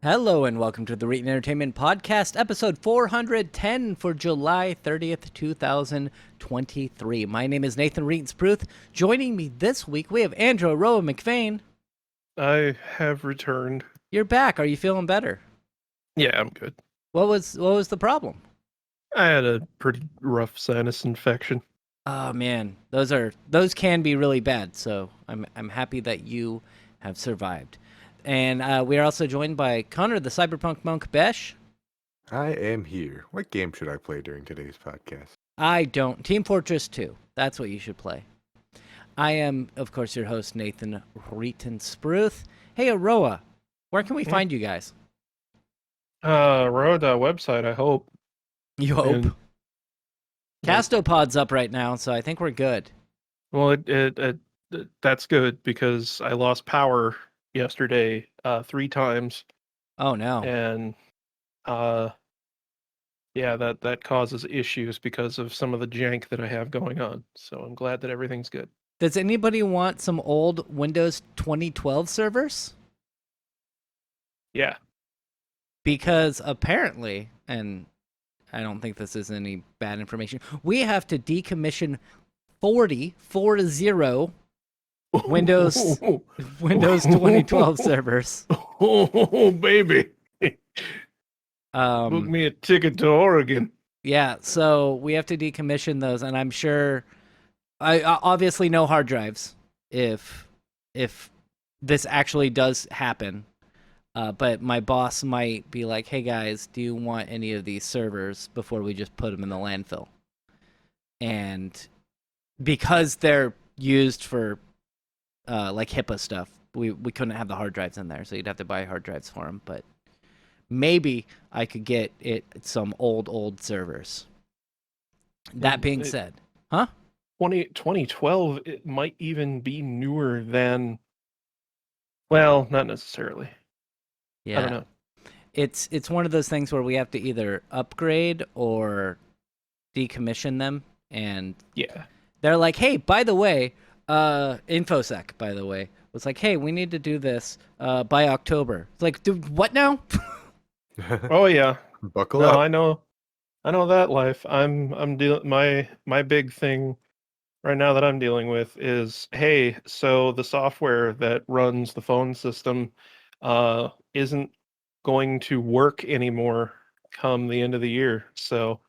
Hello and welcome to the Reetin Entertainment Podcast, episode 410 for July 30th, 2023. My name is Nathan Reetin-Spruth. Joining me this week, we have Andrew Roa McFain. I have returned. You're back. Are you feeling better? Yeah, I'm good. What was the problem? I had a pretty rough sinus infection. Oh man, those can be really bad. So I'm happy that you have survived. And we are also joined by Connor, the Cyberpunk Monk Besh. I am here. What game should I play during today's podcast? I don't. Team Fortress 2. That's what you should play. I am, of course, your host, Nathan Reetin-Spruth. Hey, Aroa, where can we find you guys? Road website, I hope. You hope. And- Castopod's up right now, so I think we're good. Well, it that's good because I lost power yesterday 3 times, Oh, no. and yeah, that causes issues because of some of the jank that I have going on. So I'm glad that everything's good. Does anybody want some old Windows 2012 servers? Yeah. Because apparently, and I don't think this is any bad information, we have to decommission 40 Windows 2012 servers. Oh, baby. Book Um, me a ticket to Oregon. yeah, so we have to decommission those, and I'm sure, I obviously no hard drives if this actually does happen. But my boss might be like, "Hey guys, do you want any of these servers before we just put them in the landfill?" And because they're used for like HIPAA stuff, we couldn't have the hard drives in there, so you'd have to buy hard drives for them. But maybe I could get some old servers. That being said, 2012, it might even be newer than, well, not necessarily. yeah, I don't know. it's one of those things where we have to either upgrade or decommission them, and Yeah. they're like, "Hey, by the way, InfoSec, by the way, was like, hey, we need to do this by October." It's like, dude, what now? Oh yeah. Buckle No, up. I know that life. I'm dealing my big thing right now that I'm dealing with is, hey, so the software that runs the phone system isn't going to work anymore come the end of the year. So,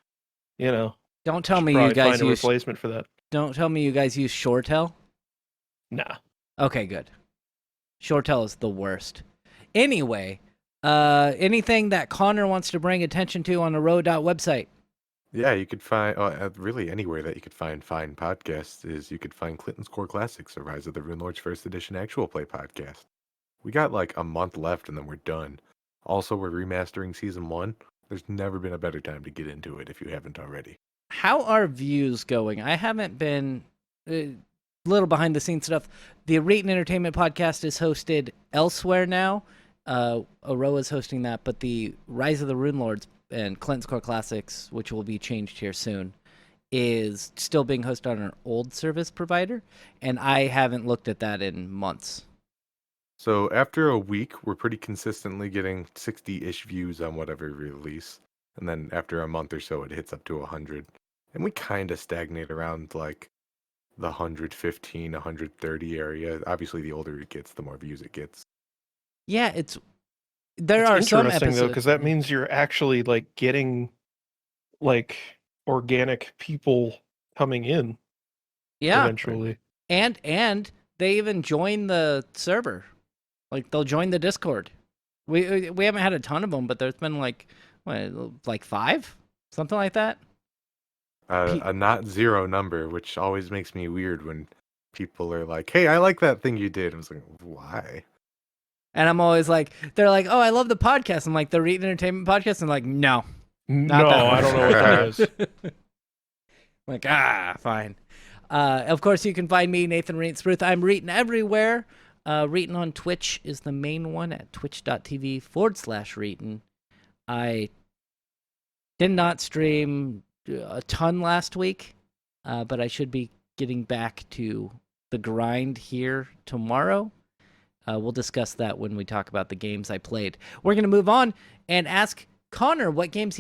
Don't tell should me you probably guys find a use. replacement for that. Don't tell me you guys use ShoreTel. Nah. Okay, good. ShoreTel is the worst. Anyway, anything that Connor wants to bring attention to on the Road website? Yeah, you could find really anywhere that you could find fine podcasts is you could find Clinton's Core Classics, a Rise of the Rune Lords First Edition actual play podcast. We got like a month left and then we're done. Also, we're remastering season 1. There's never been a better time to get into it if you haven't already. How are views going? I haven't been little behind the scenes stuff. The Reetin Entertainment Podcast is hosted elsewhere now. Aroa's hosting that, but the Rise of the Rune Lords and Clinton's Core Classics, which will be changed here soon, is still being hosted on an old service provider, and I haven't looked at that in months. So after a week, we're pretty consistently getting 60-ish views on whatever release. And then after a month or so, it hits up to 100. And we kind of stagnate around like the 115, 130 area. Obviously, the older it gets, the more views it gets. Yeah, there are It's some interesting episodes though, because that means you're actually like getting like organic people coming in yeah, eventually. and they even join the server. Like they'll join the Discord. We haven't had a ton of them, but there's been like 5, something like that. A not zero number, which always makes me weird when people are like, "Hey, I like that thing you did." I was like, "Why?" And I'm always like, they're like, "Oh, I love the podcast." I'm like, the Reetin Entertainment Podcast. I'm like, no, No, that I don't know what that is. like, fine. Of course, you can find me, Nathan Reetin-Spruth. I'm Reetin everywhere. Reetin on Twitch is the main one at twitch.tv/Reetin. I did not stream a ton last week, but I should be getting back to the grind here tomorrow. We'll discuss that when we talk about the games I played. We're gonna move on and ask Connor what games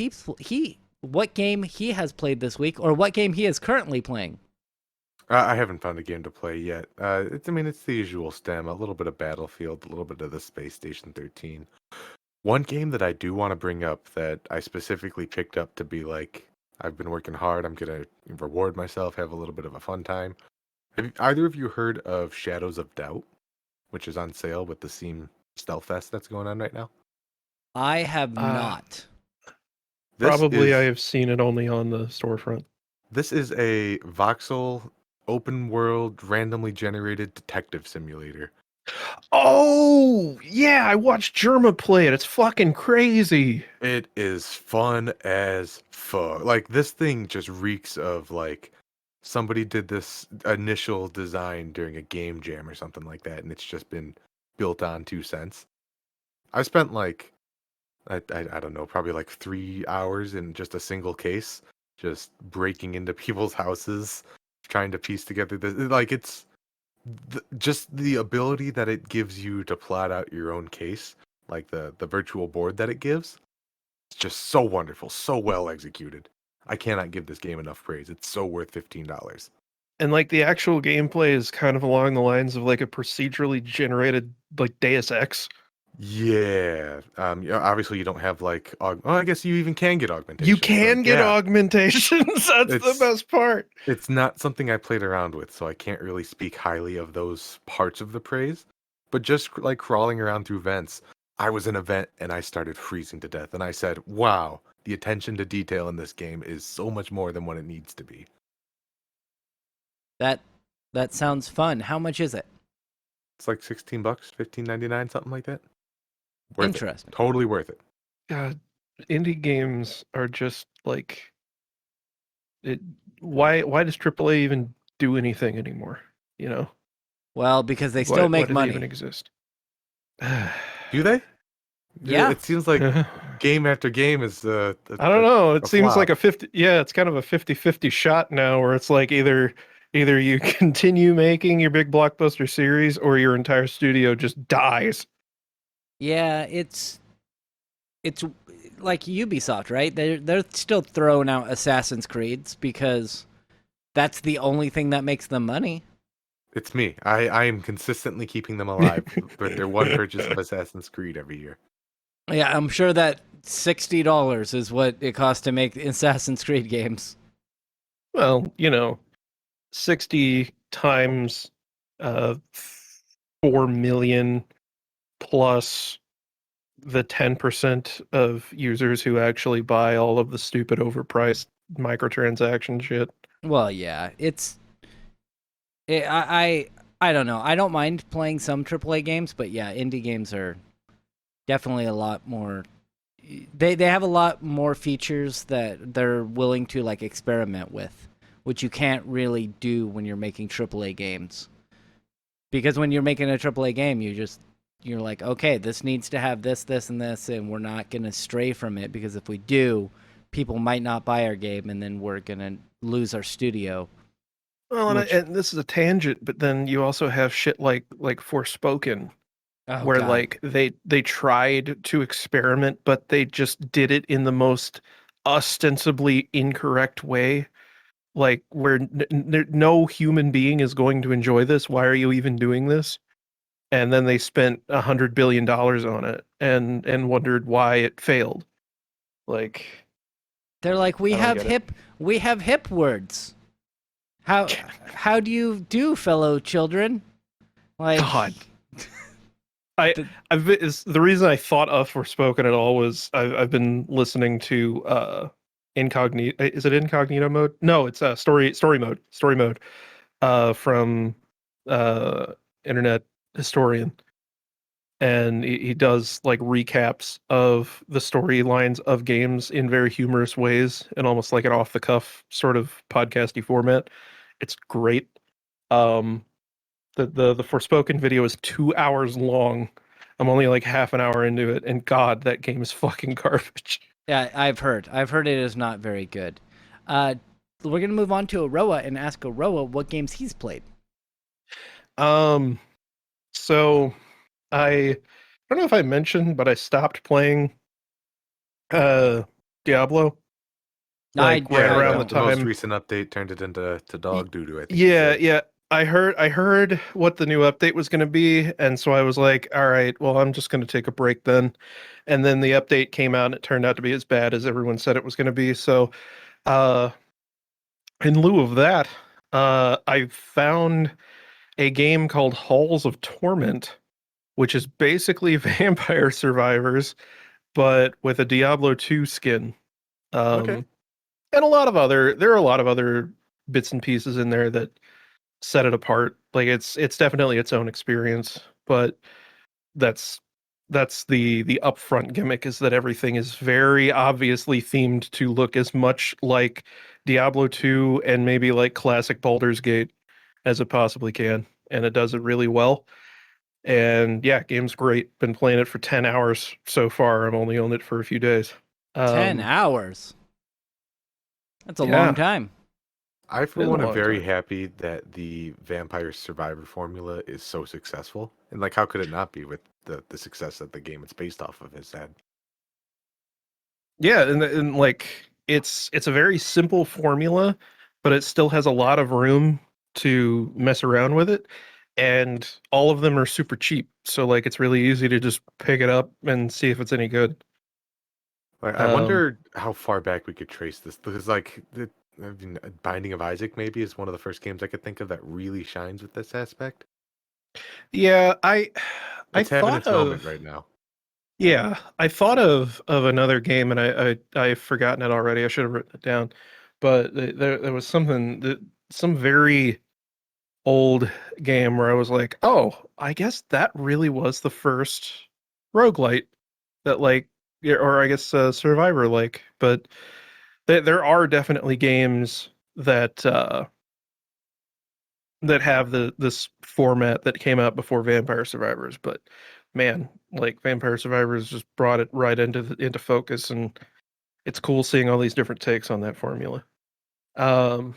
what game he has played this week, or what game he is currently playing. I haven't found a game to play yet. It's the usual STEM, a little bit of Battlefield, a little bit of the Space Station 13. One game that I do want to bring up that I specifically picked up to be like, I've been working hard, I'm going to reward myself, have a little bit of a fun time. Have either of you heard of Shadows of Doubt, which is on sale with the Steam Stealth Fest that's going on right now? I have not. Probably I have seen it only on the storefront. This is a voxel open world randomly generated detective simulator. Oh, yeah, I watched Germa play it. It's fucking crazy. It is fun as fuck. Like, this thing just reeks of like somebody did this initial design during a game jam or something like that, and it's just been built on 2 cents. I spent like I don't know, probably like 3 hours in just a single case, just breaking into people's houses, trying to piece together this. Like, it's just the ability that it gives you to plot out your own case, like the virtual board that it gives. It's just so wonderful, so well executed. I cannot give this game enough praise. It's so worth $15. And like the actual gameplay is kind of along the lines of like a procedurally generated like Deus Ex. Yeah. Obviously you don't have like I guess you even can get augmentation. You can get augmentations. That's the best part. It's not something I played around with, so I can't really speak highly of those parts of the praise. But just like crawling around through vents, I was in a vent and I started freezing to death, and I said, "Wow, the attention to detail in this game is so much more than what it needs to be." That sounds fun. How much is it? It's like $16, $15.99, something like that. Worth Interesting. It. Totally worth it. God, indie games are just like it. Why does AAA even do anything anymore? You know? Well, because they still make why money. They even exist? Do they? Yeah. It seems like game after game is I don't know. It seems flop. like a 50. Yeah, it's kind of a 50-50 shot now, where it's like either you continue making your big blockbuster series or your entire studio just dies. Yeah, it's like Ubisoft, right? They're still throwing out Assassin's Creeds because that's the only thing that makes them money. It's me. I am consistently keeping them alive with their one purchase of Assassin's Creed every year. Yeah, I'm sure that $60 is what it costs to make Assassin's Creed games. Well, 60 times 4 million plus the 10% of users who actually buy all of the stupid overpriced microtransaction shit. Well, yeah, I don't know. I don't mind playing some AAA games, but yeah, indie games are definitely a lot more. They have a lot more features that they're willing to like experiment with, which you can't really do when you're making AAA games. Because when you're making a AAA game, you're like, okay, this needs to have this, this, and this, and we're not gonna stray from it, because if we do, people might not buy our game, and then we're gonna lose our studio. Well, and this is a tangent, but then you also have shit like Forspoken, where God. like they tried to experiment, but they just did it in the most ostensibly incorrect way. Like, where no human being is going to enjoy this. Why are you even doing this? And then they spent $100 billion on it and wondered why it failed. Like, They're like, we have hip words. How do you do, fellow children? Like, God. The reason I thought of Forspoken at all was I've been listening to Incognito. Is it Incognito mode? No, it's story mode. Story mode. From Internet Historian, and he does like recaps of the storylines of games in very humorous ways, and almost like an off the cuff sort of podcasty format. It's great. The Forspoken video is 2 hours long. I'm only like half an hour into it, and God, that game is fucking garbage. Yeah, I've heard it is not very good. We're gonna move on to Aroa and ask Aroa what games he's played. So I don't know if I mentioned, but I stopped playing Diablo I like right Yeah, around the, the don't. the most time. recent update turned it into Y- dog doo doo, I think you Yeah, said. yeah. I heard what the new update was going to be, and so I was like, all right, well, I'm just going to take a break then. And then the update came out and it turned out to be as bad as everyone said it was going to be. So, uh in lieu of that, I found a game called Halls of Torment, which is basically Vampire Survivors but with a Diablo 2 skin. Okay. Um and there are a lot of other bits and pieces in there that set it apart. Like it's definitely its own experience, but that's the upfront gimmick is that everything is very obviously themed to look as much like Diablo 2 and maybe like classic Baldur's Gate as it possibly can, and it does it really well. And yeah, game's great. Been playing it for 10 hours so far. I've only owned it for a few days. 10 Um hours. That's a long yeah, time. I, for it is a one, am long very time. happy that the Vampire Survivor formula is so successful. And, like, how could it not be with the success that the game it's based off of has had? Yeah, and like it's a very simple formula, but it still has a lot of room to mess around with it. And all of them are super cheap. So like it's really easy to just pick it up and see if it's any good. Like, I Um wonder how far back we could trace this. Because, like, I mean, Binding of Isaac maybe is one of the first games I could think of that really shines with this aspect. yeah, I It's having thought its moment of right now. I thought of another game and I've forgotten it already. I should have written it down. But there was something that some very old game where I was like, oh, I guess that really was the first roguelite that like, yeah, or I guess Survivor like. But there are definitely games that that have this format that came out before Vampire Survivors. But man, like Vampire Survivors just brought it right into focus, and it's cool seeing all these different takes on that formula. Um,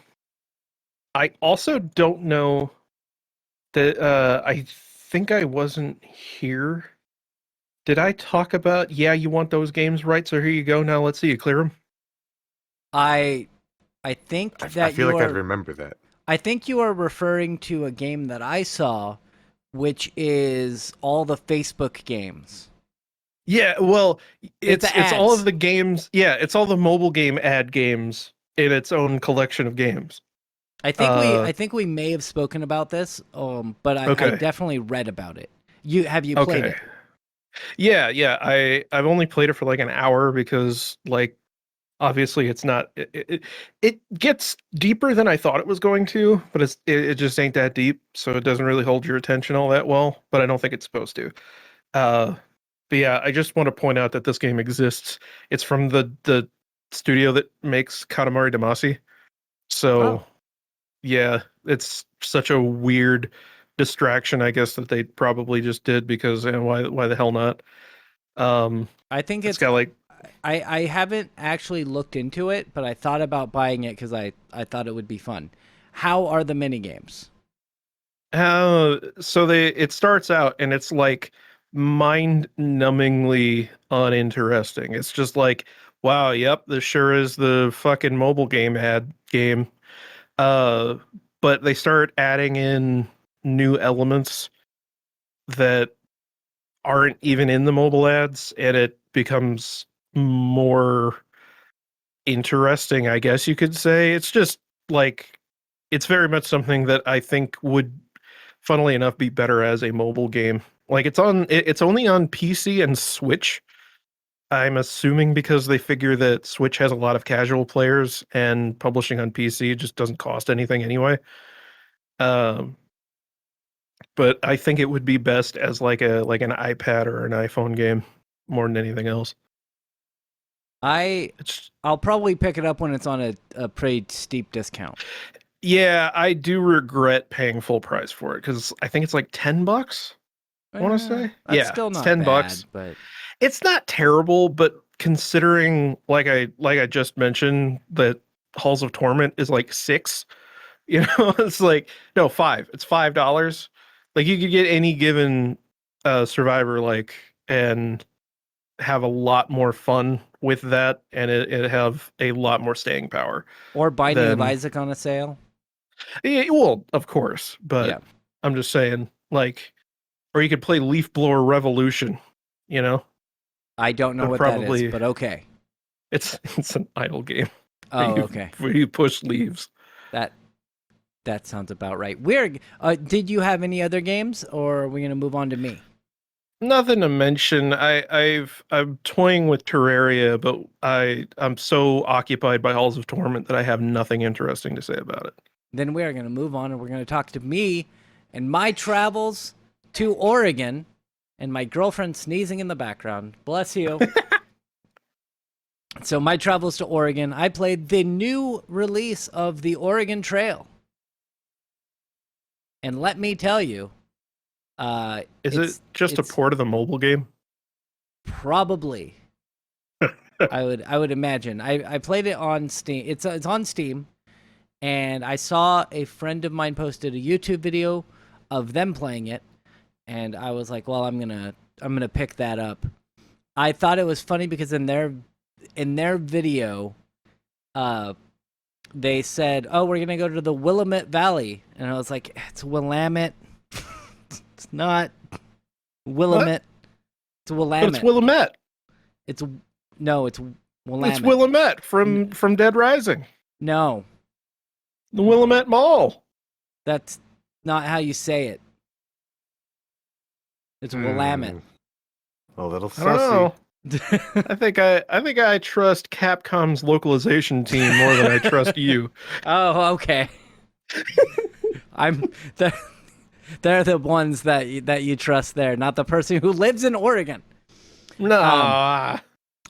I also don't know that I think I wasn't here. Did I talk about, yeah, you want those games right? So here you go. Now let's see you clear them. I I think I that feel you like I'd are remember that. I think you are referring to a game that I saw, which is all the Facebook games. Yeah, well, It's the it's all of ads. the games. Yeah, it's all the mobile game ad games in its own collection of games. Uh, I think we may have spoken about this, but I okay, definitely read about it. You have you played okay, it? yeah, yeah. I've only played it for like an hour because like obviously it's not it gets deeper than I thought it was going to, but it just ain't that deep, so it doesn't really hold your attention all that well. But I don't think it's supposed to. Uh, but yeah, I just want to point out that this game exists. It's from the studio that makes Katamari Damacy. So Oh, yeah, it's such a weird distraction, I guess, that they probably just did because why the hell not? Um, I think it's it's. got like I haven't actually looked into it, but I thought about buying it because I thought it would be fun. How are the mini games? so they it starts out and it's like mind-numbingly uninteresting. It's just like, wow, yep, this sure is the fucking mobile game ad game. Uh, but they start adding in new elements that aren't even in the mobile ads, and it becomes more interesting, I guess you could say. It's just like it's very much something that I think would, funnily enough, be better as a mobile game. Like it's only on PC and Switch. I'm assuming because they figure that Switch has a lot of casual players and publishing on PC just doesn't cost anything anyway. Um, but I think it would be best as like an iPad or an iPhone game more than anything else. I It's I'll probably pick it up when it's on a pretty steep discount. yeah, I do regret paying full price for it because I think it's like $10. I want to say That's yeah, still it's not $10. bad, but It's not terrible, but considering like I just mentioned that Halls of Torment is like six, you know, it's like no five. It's $5. Like you could get any given Survivor like and have a lot more fun with that, and it have a lot more staying power Or Binding of than Isaac on a sale. well, of course, but Yeah. I'm just saying, like, or you could play Leaf Blower Revolution, you know? I don't know But what probably that is, but okay. it's an idle game Oh, okay. where you push leaves. That sounds about right. Did you have any other games, or are we gonna move on to me? Nothing to mention. I'm toying with Terraria, but I'm so occupied by Halls of Torment that I have nothing interesting to say about it. Then we are gonna move on, and we're gonna talk to me and my travels to Oregon, and my girlfriend sneezing in the background. Bless you. So my travels to Oregon. I played the new release of the Oregon Trail, and let me tell you, Is it just a it's port of the mobile game? probably. I would imagine. I played it on Steam. It's on Steam, and I saw a friend of mine posted a YouTube video of them playing it, and I was like, well, I'm gonna pick that up. I thought it was funny because in their video, they said, "Oh, we're gonna go to the Willamette Valley," and I was like, "It's Willamette. It's not Willamette. It's But Willamette. it's Willamette. It's no, it's Willamette. It's Willamette from Dead Rising. No, The Willamette Mall. that's not how you say it. It's Willamette. A little I don't sussy. know. I think I trust Capcom's localization team more than I trust you. Oh, okay. They're the ones that you trust there, not the person who lives in Oregon. Nah, you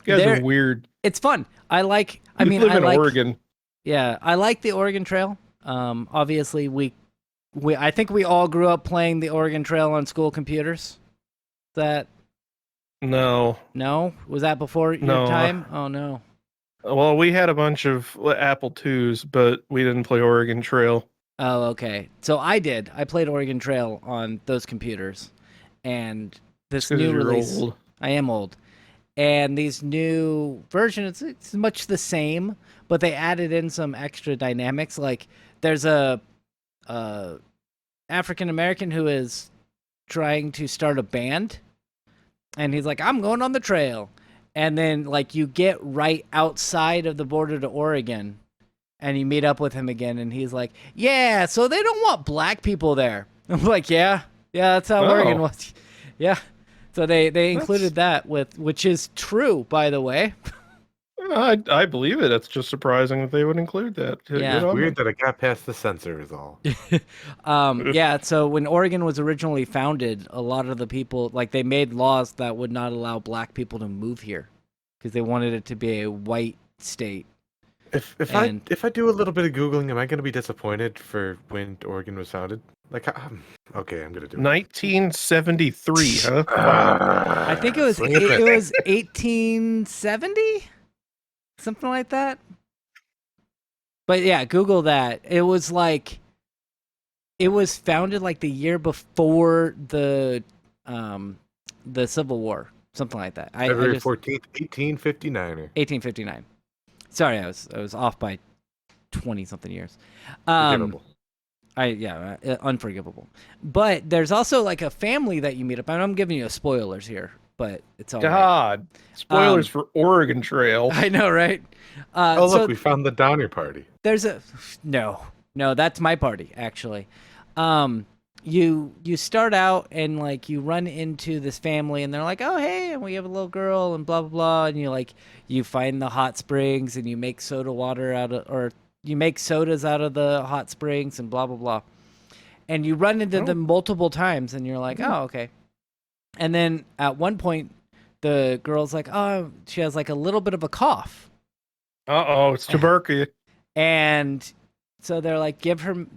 guys they're- are weird. It's fun. I You mean, live I in like. Oregon. Yeah, I like the Oregon Trail. Obviously, I think we all grew up playing the Oregon Trail on school computers. No. Was that before your No. time? Oh no. Well, we had a bunch of Apple IIs, but we didn't play Oregon Trail. Oh, okay. So I did. I played Oregon Trail on those computers, and this 'Cause new you're release. old. I am old, and these new versions, it's much the same, but they added in some extra dynamics. Like there's a African American who is trying to start a band, and he's like, "I'm going on the trail," and then like you get right outside of the border to Oregon. And you meet up with him again, and he's like, "Yeah, so they don't want black people there." I'm like, "Yeah, that's how Oregon Oh. was." Yeah, so they included that which is true, by the way. I believe it. It's just surprising that they would include that. Yeah. Good on Weird them. that it got past the censor is all. Yeah. So when Oregon was originally founded, a lot of the people they made laws that would not allow black people to move here because they wanted it to be a white state. If And- I do a little bit of googling, am I going to be disappointed for when Oregon was founded? Okay, I'm going to do it. 1973, huh? I think it was Swing and it miss. was 1870, something like that. But yeah, Google that. It was founded like the year before the Civil War, something like that. February 14th, 1859er. 1859. Sorry, I was off by 20 something years. Forgivable. Unforgivable. But there's also like a family that you meet up. I'm giving you spoilers here, but it's all right. God. Spoilers for Oregon Trail. I know, right? Oh, look, so we found the Donner Party. there's no, that's my party actually. You start out and like you run into this family and they're like, "Oh, hey, and we have a little girl and blah blah blah," and you find the hot springs and you make you make sodas out of the hot springs and blah blah blah. And you run into them multiple times and you're like, "Oh, okay." And then at one point the girl's like, "Oh, she has like a little bit of a cough." Uh-oh, it's tuberculosis. And so they're like, do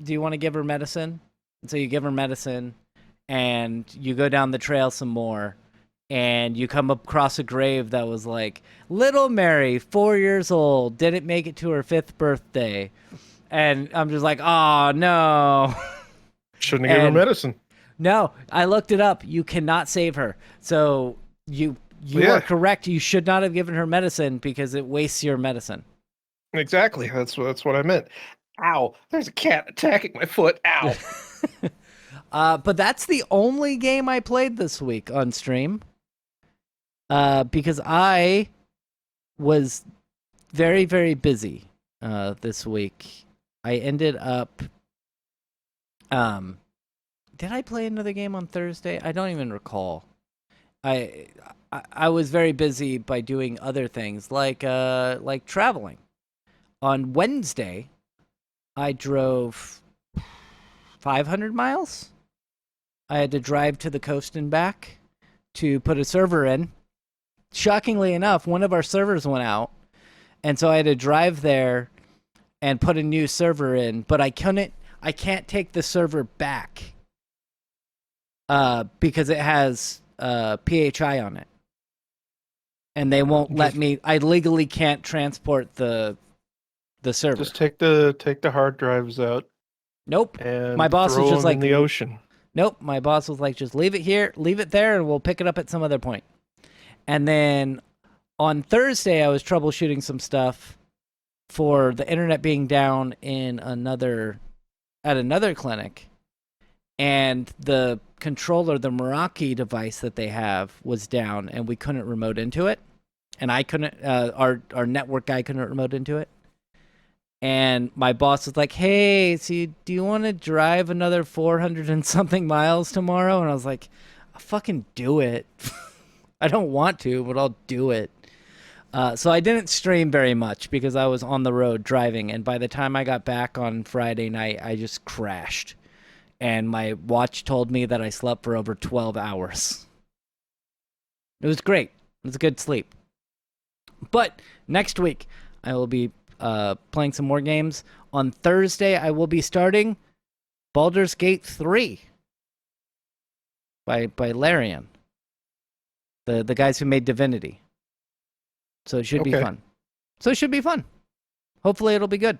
you want to give her medicine? And so you give her medicine and you go down the trail some more and you come across a grave that was like, "Little Mary, 4 years old, didn't make it to her 5th birthday." And I'm just like, "Oh, no." Shouldn't have given her And- medicine. No, I looked it up. You cannot save her. So you Yeah. are correct. You should not have given her medicine because it wastes your medicine. Exactly. That's what I meant. Ow! There's a cat attacking my foot. Ow! But that's the only game I played this week on stream. Because I was very, very busy this week. I ended up did I play another game on Thursday? I don't even recall. I was very busy by doing other things like traveling. On Wednesday, I drove 500 miles. I had to drive to the coast and back to put a server in. Shockingly enough, one of our servers went out, and so I had to drive there and put a new server in, but I can't take the server back because it has PHI on it. And they won't let me. I legally can't transport the server. Just take the hard drives out Nope. and My boss was throw just them like in the ocean. Nope. My boss was like, just leave it here, leave it there, and we'll pick it up at some other point. And then on Thursday, I was troubleshooting some stuff for the internet being down in another clinic, and the controller, the Meraki device that they have, was down, and we couldn't remote into it, and I couldn't. Our network guy couldn't remote into it. And my boss was like, "Hey, so do you want to drive another 400 and something miles tomorrow?" And I was like, "I'll fucking do it." I don't want to, but I'll do it. So I didn't stream very much because I was on the road driving, and by the time I got back on Friday night, I just crashed. And my watch told me that I slept for over 12 hours. It was great. It was a good sleep. But next week, I will be playing some more games. On Thursday, I will be starting Baldur's Gate 3 by Larian, the guys who made Divinity. So it should be fun. Hopefully it'll be good.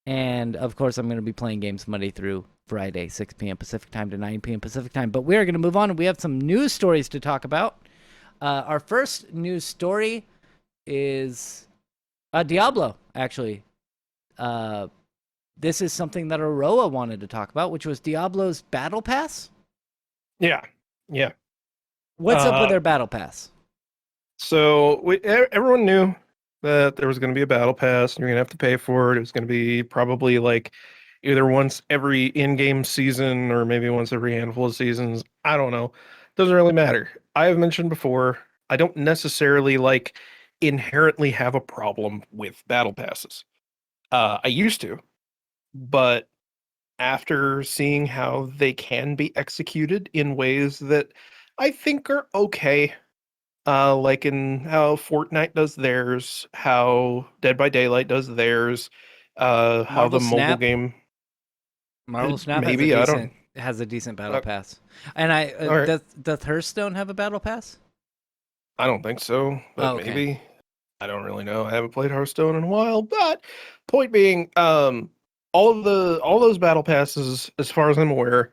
And of course, I'm going to be playing games Monday through Friday, 6 p.m. Pacific time to 9 p.m. Pacific time. But we are going to move on. We have some news stories to talk about. Our first news story is Diablo, actually. This is something that Aroa wanted to talk about, which was Diablo's Battle Pass. Yeah. What's up with their Battle Pass? So everyone knew that there was going to be a battle pass and you're going to have to pay for it. It was going to be probably like either once every in-game season or maybe once every handful of seasons. I don't know. Doesn't really matter. I have mentioned before, I don't necessarily like inherently have a problem with battle passes. I used to, but after seeing how they can be executed in ways that I think are okay, like in how Fortnite does theirs, how Dead by Daylight does theirs, how Marvel the mobile Snap? game. Marvel Snap maybe, I don't. has a decent battle pass. And Alright. does Hearthstone have a battle pass? I don't think so, but Oh, okay. maybe. I don't really know. I haven't played Hearthstone in a while, but point being, all those battle passes, as far as I'm aware,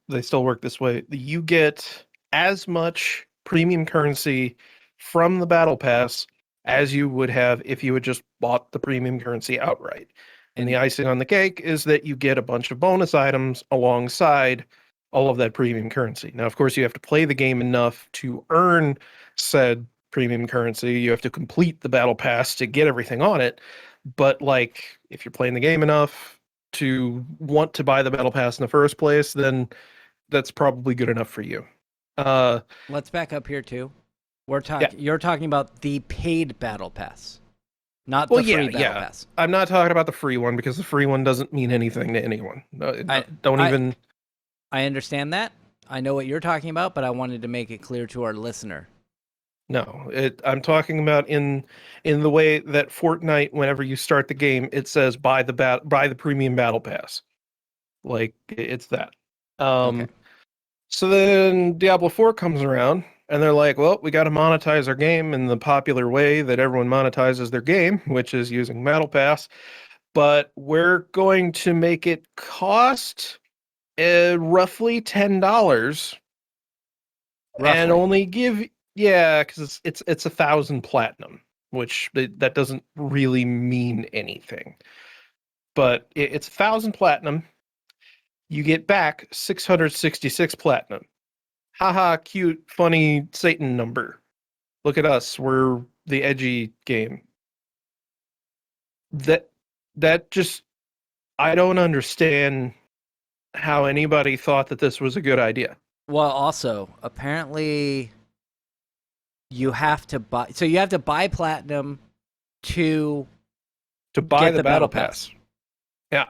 they still work this way. You get as much premium currency from the battle pass as you would have if you had just bought the premium currency outright. And the icing on the cake is that you get a bunch of bonus items alongside all of that premium currency. Now, of course, you have to play the game enough to earn said premium currency. You have to complete the battle pass to get everything on it. But like, if you're playing the game enough to want to buy the battle pass in the first place, then that's probably good enough for you. Let's back up here too. You're talking about the paid battle pass, not the free battle pass. I'm not talking about the free one because the free one doesn't mean anything to anyone. I understand that. I know what you're talking about, but I wanted to make it clear to our listener. No, I'm talking about in the way that Fortnite, whenever you start the game, it says buy the premium battle pass. Like, it's that. Okay. So then Diablo 4 comes around and they're like, well, we got to monetize our game in the popular way that everyone monetizes their game, which is using battle pass, but we're going to make it cost roughly $10, and Roughly. only give because it's 1,000 platinum, which that doesn't really mean anything. But it's 1,000 platinum. You get back 666 platinum. Haha, cute, funny Satan number. Look at us, we're the edgy game. That just I don't understand how anybody thought that this was a good idea. Well, also, apparently you have to buy, so you have to buy platinum to To buy get the battle pass. Yeah.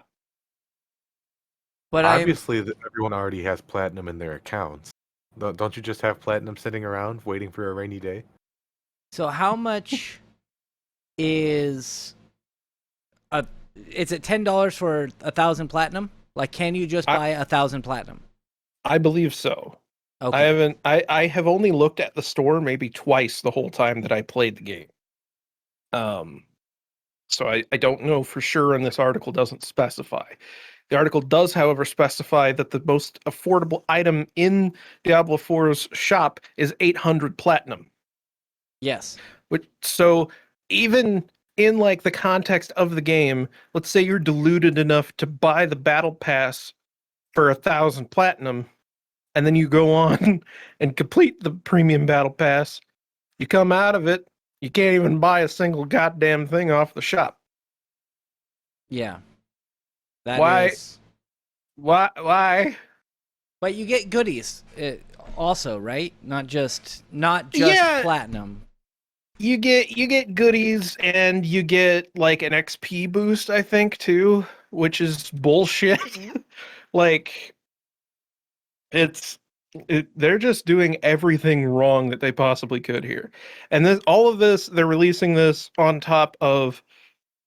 but Obviously, everyone already has platinum in their accounts. Don't you just have platinum sitting around waiting for a rainy day? So how much is is it $10 for 1,000 platinum? Like, can you just buy 1,000 platinum? I believe so. Okay. I have only looked at the store maybe twice the whole time that I played the game. So I don't know for sure, and this article doesn't specify. The article does, however, specify that the most affordable item in Diablo 4's shop is 800 platinum. Yes. So even in like the context of the game, let's say you're deluded enough to buy the battle pass for 1,000 platinum, and then you go on and complete the premium battle pass. You come out of it, you can't even buy a single goddamn thing off the shop. Yeah. Why? Why? But you get goodies also, right? Not just platinum. You get goodies, and you get like an XP boost, I think, too, which is bullshit. Like, they're just doing everything wrong that they possibly could here. And all of this, they're releasing this on top of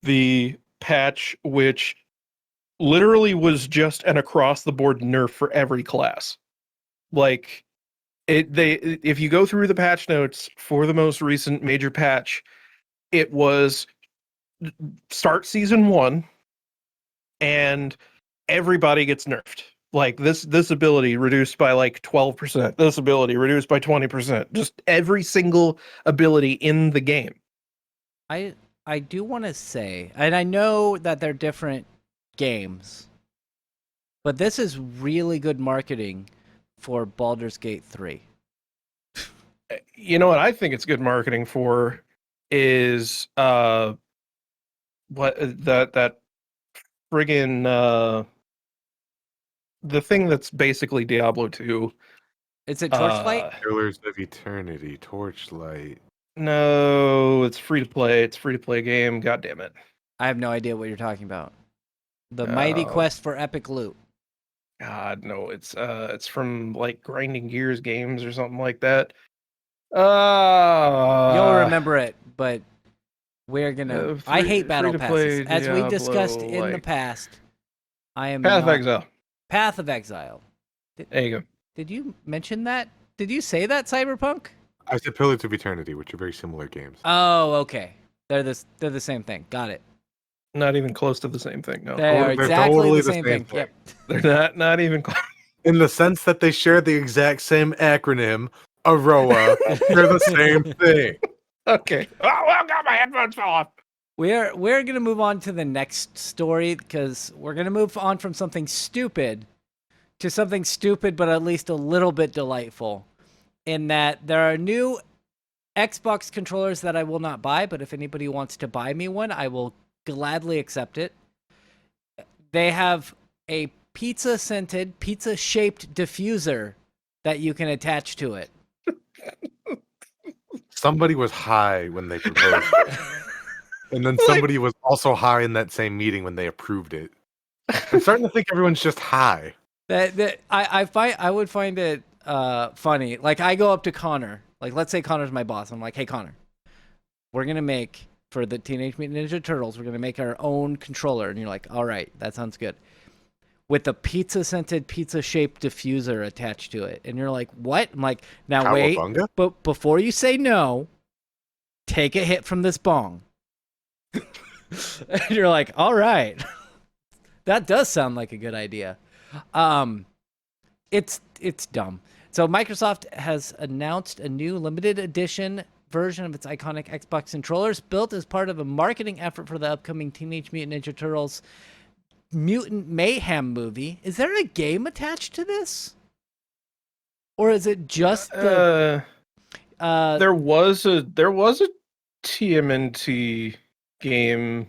the patch, which literally was just an across the board nerf for every class. Like, if you go through the patch notes for the most recent major patch, it was start season 1 and everybody gets nerfed. Like, this ability reduced by like 12%, this ability reduced by 20%, just every single ability in the game. I do want to say, and I know that they're different games, but this is really good marketing for Baldur's Gate 3. You know what I think it's good marketing for is what that friggin' the thing that's basically Diablo 2. Is it Torchlight? Pillars of Eternity, Torchlight. No, it's free to play. It's a free to play game. God damn it. I have no idea what you're talking about. The Mighty Quest for Epic Loot. God, no, it's from like Grinding Gears games or something like that. You'll remember it, but we're gonna. I hate battle passes, as we discussed in the past. I am Path of Exile. Path of Exile. There you go. Did you mention that? Did you say that, Cyberpunk? I said Pillars of Eternity, which are very similar games. Oh, okay. They're the same thing. Got it. Not even close to the same thing. No, they are exactly totally the same thing. Yep. They're not even close. In the sense that they share the exact same acronym, Aroa. They're the same thing. Okay. Oh, God, my headphones fell off. We're gonna move on to the next story because we're gonna move on from something stupid to something stupid, but at least a little bit delightful. In that there are new Xbox controllers that I will not buy, but if anybody wants to buy me one, I will gladly accept it. They have a pizza-shaped diffuser that you can attach to it. Somebody was high when they proposed it. And then somebody was also high in that same meeting when they approved it. I'm starting to think everyone's just high. I would find it funny. Like, I go up to Connor. Like, let's say Connor's my boss. I'm like, hey, Connor, we're going to make, for the Teenage Mutant Ninja Turtles, we're going to make our own controller. And you're like, all right, that sounds good. With a pizza-shaped diffuser attached to it. And you're like, what? I'm like, now Cowabunga? wait. But before you say no, take a hit from this bong. And you're like, all right. That does sound like a good idea. It's dumb. So Microsoft has announced a new limited edition version of its iconic Xbox controllers, built as part of a marketing effort for the upcoming Teenage Mutant Ninja Turtles Mutant Mayhem movie. Is there a game attached to this, or is it just the? There was a TMNT game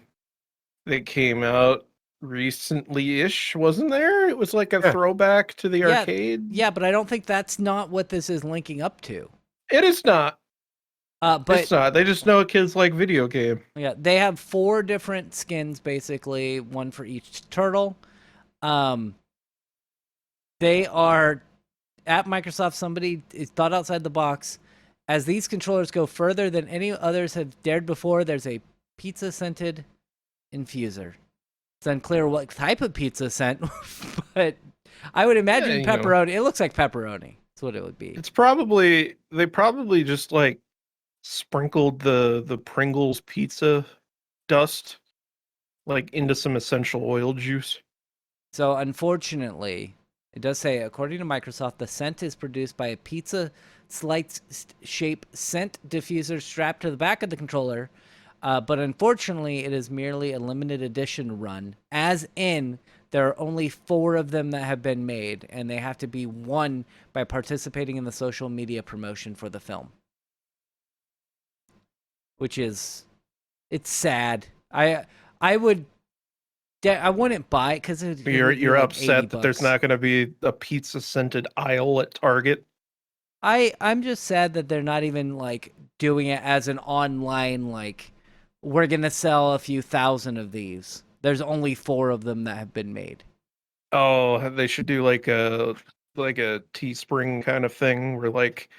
that came out recently-ish, wasn't there? It was like a Yeah. throwback to the Yeah, arcade. Yeah, but I don't think that's not what this is linking up to. It is not. But It's not. They just know kids like video game. yeah, they have 4 different skins, basically, one for each turtle. They are at Microsoft. Somebody is thought outside the box. As these controllers go further than any others have dared before, there's a pizza-scented infuser. It's unclear what type of pizza scent, but I would imagine you know. pepperoni. It looks like pepperoni. That's what it would be. It's probably they probably just like sprinkled the Pringles pizza dust like into some essential oil juice. So unfortunately, it does say, according to Microsoft, the scent is produced by a pizza slice shape scent diffuser strapped to the back of the controller. But unfortunately, it is merely a limited edition run, as in there are only 4 of them that have been made, and they have to be won by participating in the social media promotion for the film. Which is, it's sad. I wouldn't buy it because You're upset that there's not going to be a pizza scented aisle at Target. I'm just sad that they're not even like doing it as an online, like, we're gonna sell a few thousand of these. There's only 4 of them that have been made. Oh, they should do like a Teespring kind of thing where like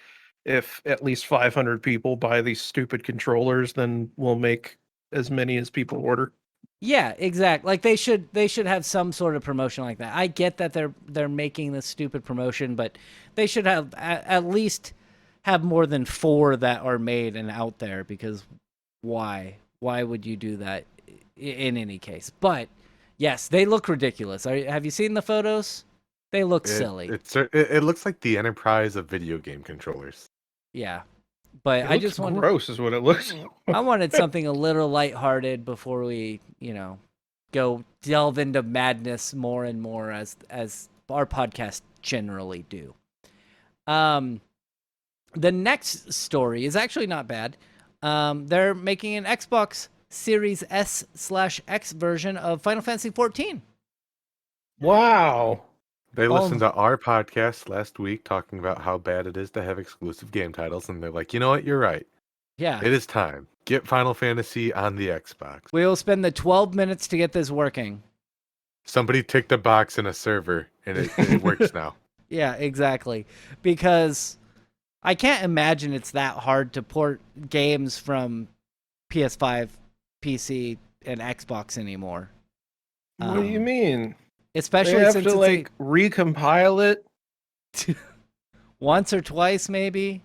if at least 500 people buy these stupid controllers, then we'll make as many as people order. Yeah, exactly. Like they should have some sort of promotion like that. I get that they're making this stupid promotion, but they should have at least have more than 4 that are made and out there, because why? Why would you do that in any case? But yes, they look ridiculous. Have you seen the photos? They look silly. It looks like the Enterprise of video game controllers. Yeah. But It I looks just wanted gross is what it looks like. I wanted something a little lighthearted before we, go delve into madness more and more as our podcasts generally do. The next story is actually not bad. They're making an Xbox Series S/X version of Final Fantasy XIV. Wow. They listened to our podcast last week talking about how bad it is to have exclusive game titles, and they're like, you know what, you're right. Yeah. It is time. Get Final Fantasy on the Xbox. We will spend the 12 minutes to get this working. Somebody ticked a box in a server, and it works now. Yeah, exactly. Because I can't imagine it's that hard to port games from PS5, PC, and Xbox anymore. What do you mean? Especially They have since to it's like recompile it. once or twice, maybe.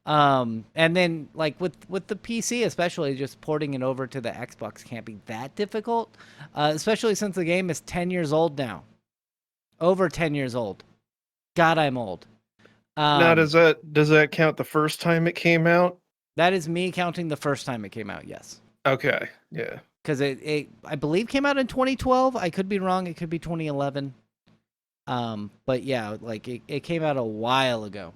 And then like with the PC, especially, just porting it over to the Xbox can't be that difficult. Especially since the game is 10 years old now. Over 10 years old. God, I'm old. Now, does that count the first time it came out? That is me counting the first time it came out, yes. Okay, yeah. Because it I believe came out in 2012. I could be wrong. It could be 2011. But yeah, like it came out a while ago.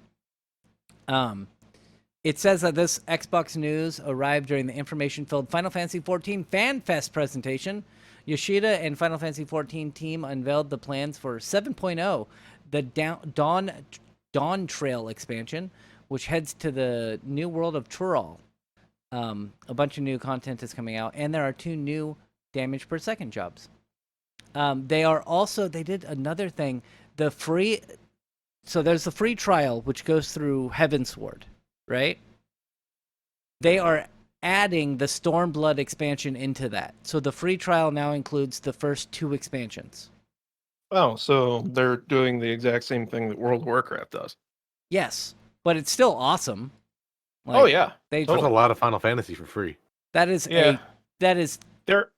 It says that this Xbox news arrived during the information-filled Final Fantasy XIV Fan Fest presentation. Yoshida and Final Fantasy XIV team unveiled the plans for 7.0, the Dawn Trail expansion, which heads to the new world of Tural. A bunch of new content is coming out, and there are 2 new damage per second jobs. They did another thing. So there's the free trial, which goes through Heavensward, right? They are adding the Stormblood expansion into that. So the free trial now includes the first 2 expansions. Oh, so they're doing the exact same thing that World of Warcraft does. Yes, but it's still awesome. Oh yeah, There's a lot of Final Fantasy for free. That is yeah. that is There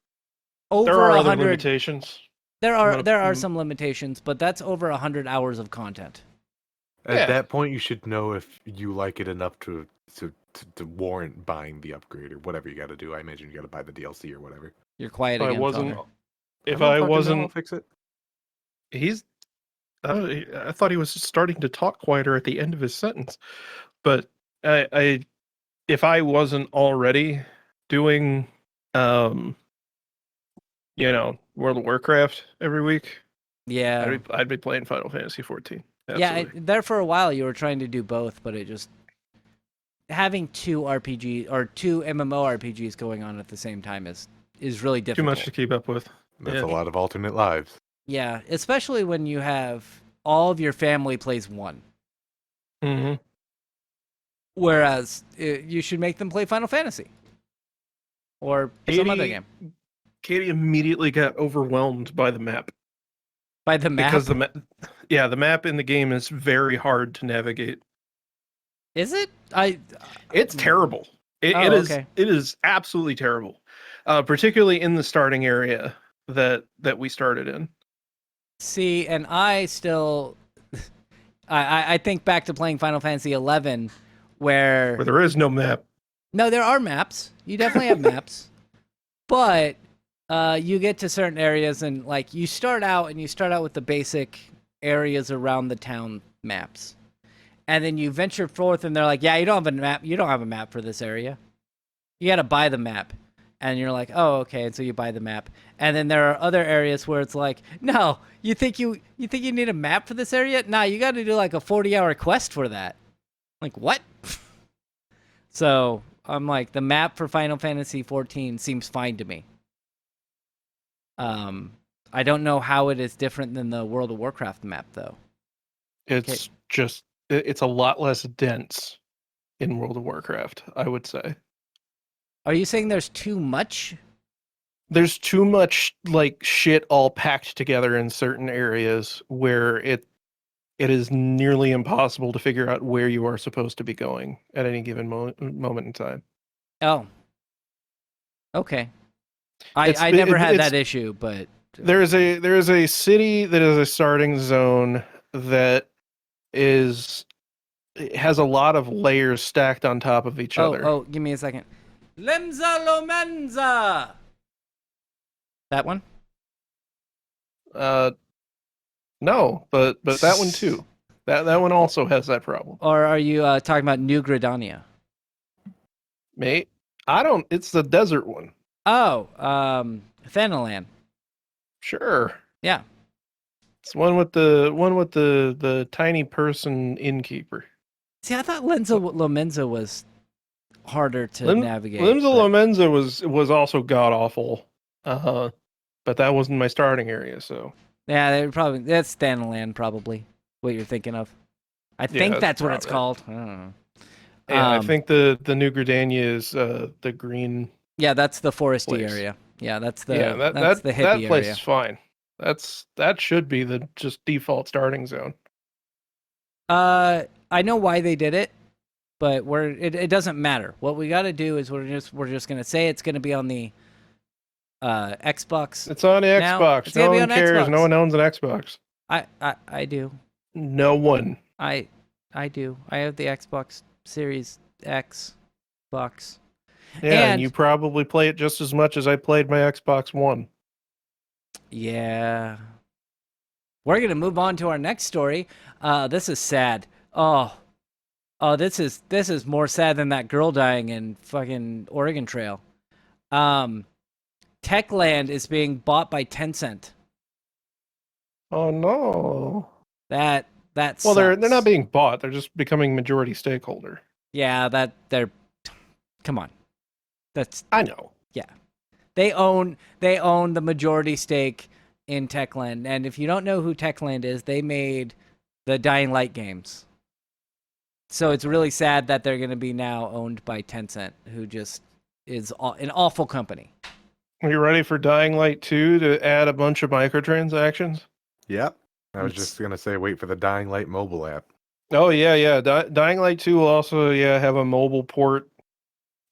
over are other 100. limitations. There I'm are gonna- there are some limitations, but that's over 100 hours of content. At Yeah. that point, you should know if you like it enough to warrant buying the upgrade or whatever you got to do. I imagine you got to buy the DLC or whatever. You're quiet If I again, wasn't, Felder. if don't I fucking know, I'll wasn't, fix it. he's. I thought he was starting to talk quieter at the end of his sentence, but if I wasn't already doing, World of Warcraft every week, Yeah. I'd be playing Final Fantasy 14. Yeah, Absolutely. there for a while you were trying to do both, but it just having two RPG or two MMORPGs going on at the same time is really Too difficult. much to keep up with. That's Yeah. a lot of alternate lives. Yeah, especially when you have all of your family plays one. hmm Whereas you should make them play Final Fantasy or some other game. Katie immediately got overwhelmed by the map By the map, because the map in the game is very hard to navigate. is it? It's terrible. It Oh, is. okay. It is absolutely terrible, particularly in the starting area that we started in. See, and I still, I think back to playing Final Fantasy 11, where Where there is no map. no, there are maps. You definitely have maps, but you get to certain areas and like you start out with the basic areas around the town maps, and then you venture forth and they're like, yeah, you don't have a map. You don't have a map for this area. You got to buy the map. And you're like, oh, okay. And so you buy the map. And then there are other areas where it's like, no, you think you need a map for this area? Nah, you got to do like a 40-hour quest for that. Like, what? So I'm like, the map for Final Fantasy 14 seems fine to me. I don't know how it is different than the World of Warcraft map, though. It's just it's a lot less dense in World of Warcraft, I would say. Are you saying there's too much? There's too much like shit all packed together in certain areas where it is nearly impossible to figure out where you are supposed to be going at any given moment in time. Oh. Okay. It's- I never had it's- that issue, but There is a city that is a starting zone that it has a lot of layers stacked on top of each other. Oh, give me a second. Lemza Lomenza. That one? No, but that one too. That one also has that problem. Or are you talking about New Gridania? Mate, it's the desert one. Oh, Thanalan. Sure. Yeah. It's one with the tiny person innkeeper. See, I thought Lenza Lomenza was harder to navigate. Limsa but- Lomenza was also god awful. But that wasn't my starting area, so Yeah, that's Thanalan, probably what you're thinking of. I think that's what it's called. I don't know. yeah, I think the New Gridania is the green. Yeah, that's the foresty place. area. Yeah, that's the That the hippie that place area. is fine. That should be the just default starting zone. I know why they did it, but it doesn't matter. What we got to do is we're just gonna say it's gonna be on the Xbox. It's on the Now, Xbox. it's No gonna be one on cares. Xbox. No one owns an Xbox. I do. No one. I do. I have the Xbox Series X box. Yeah, And- and you probably play it just as much as I played my Xbox One. Yeah. We're gonna move on to our next story. This is sad. Oh, this is more sad than that girl dying in fucking Oregon Trail. Techland is being bought by Tencent. Oh no. That Well, they're sucks. not being bought. They're just becoming majority stakeholder. Yeah, they're. Come on. That's I know. they own the majority stake in Techland, and if you don't know who Techland is, they made the Dying Light games. So it's really sad that they're going to be now owned by Tencent, who just is an awful company. Are you ready for Dying Light 2 to add a bunch of microtransactions? Yep. I was It's- just gonna say, wait for the Dying Light mobile app. Oh yeah. Dying Light 2 will also have a mobile port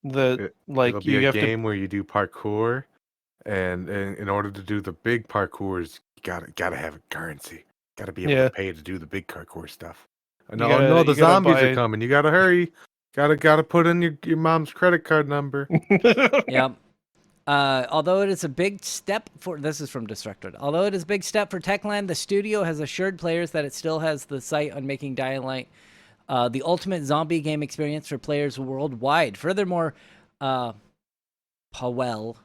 that It'll be you a have game where you do parkour, and in order to do the big parkours, you gotta have a currency. Gotta be able Yeah. to pay to do the big parkour stuff. No, gotta- no, the you gotta zombies are buy- coming. You gotta hurry. Gotta put in your mom's credit card number. Yep. Although it is a big step for this is from Destructoid. Although it is a big step for Techland, the studio has assured players that it still has the sight on making Dying Light the ultimate zombie game experience for players worldwide. Furthermore, Paweł